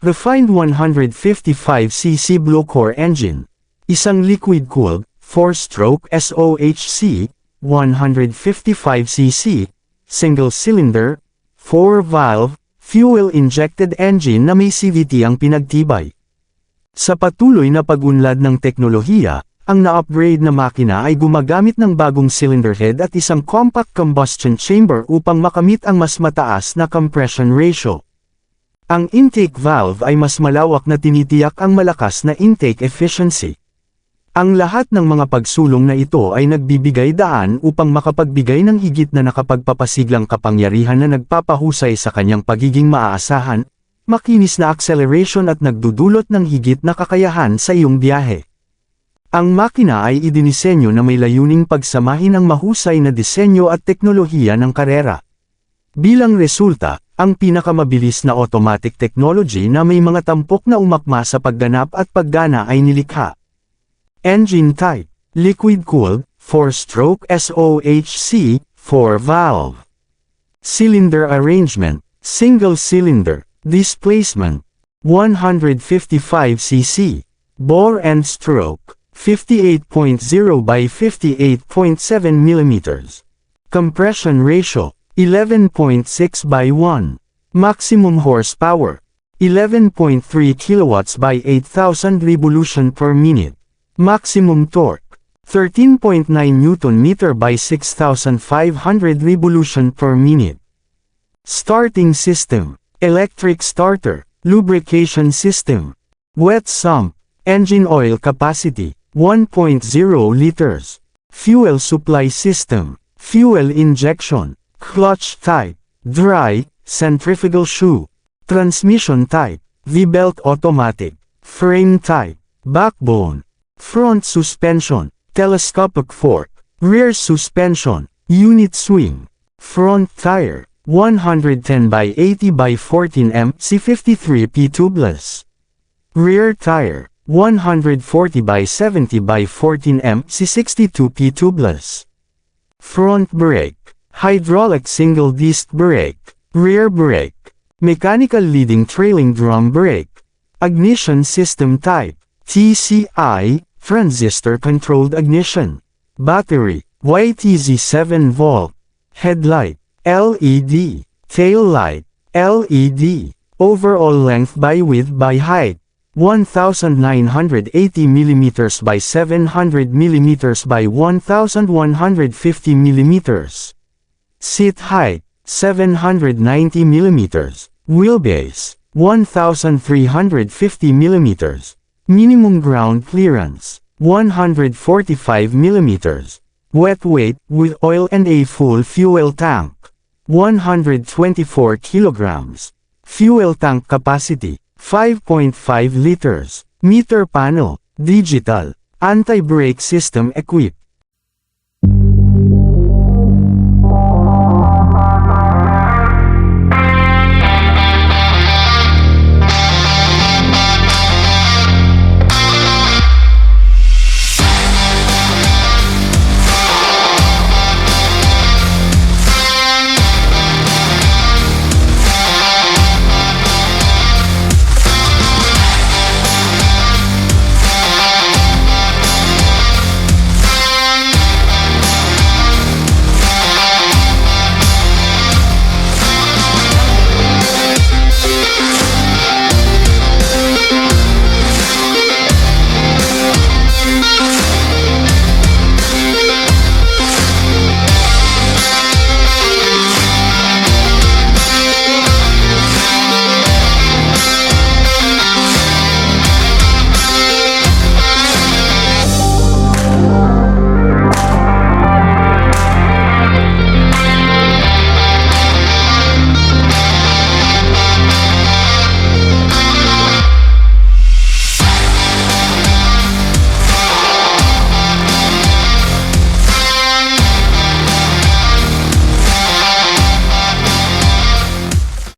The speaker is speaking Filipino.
Refined 155cc Blowcore engine. Isang liquid-cooled, 4-stroke SOHC, 155cc, single-cylinder, 4-valve, fuel-injected engine na may CVT ang pinagtibay. Sa patuloy na pag-unlad ng teknolohiya, ang na-upgrade na makina ay gumagamit ng bagong cylinder head at isang compact combustion chamber upang makamit ang mas mataas na compression ratio. Ang intake valve ay mas malawak na tinitiyak ang malakas na intake efficiency. Ang lahat ng mga pagsulong na ito ay nagbibigay daan upang makapagbigay ng higit na nakapagpapasiglang kapangyarihan na nagpapahusay sa kanyang pagiging maaasahan, makinis na acceleration at nagdudulot ng higit na kakayahan sa iyong biyahe. Ang makina ay idinisenyo na may layuning pagsamahin ang mahusay na disenyo at teknolohiya ng karera. Bilang resulta, ang pinakamabilis na automatic technology na may mga tampok na umakma sa pagganap at paggana ay nilikha. Engine type: liquid-cooled, 4-stroke SOHC, 4-valve. Cylinder arrangement: single-cylinder. Displacement: 155cc. Bore and stroke: 58.0 by 58.7 mm. Compression ratio: 11.6 by 1. Maximum horsepower: 11.3 kilowatts by 8,000 revolution per minute. Maximum torque: 13.9 Nm by 6,500 revolution per minute. Starting system: electric starter. Lubrication system: wet sump. Engine oil capacity: 1.0 liters. Fuel supply system: fuel injection. Clutch type: dry, centrifugal shoe. Transmission type: V-belt automatic. Frame type: backbone. Front suspension: telescopic fork. Rear suspension: unit swing. Front tire: 110 by 80 by 14 m C53P tubeless. Rear tire: 140 by 70 by 14 m C62P tubeless. Front brake: hydraulic single disc brake. Rear brake: mechanical leading trailing drum brake. Ignition system type: TCI, transistor controlled ignition. Battery: YTZ 7 volt. Headlight: LED. Tail light: LED. Overall length by width by height: 1,980 mm by 700 mm by 1,150 mm. Seat height: 790 mm. Wheelbase: 1,350 mm. Minimum ground clearance: 145 mm. Wet weight, with oil and a full fuel tank: 124 kilograms. Fuel tank capacity: 5.5 liters. Meter panel: digital. Anti-brake system equipped.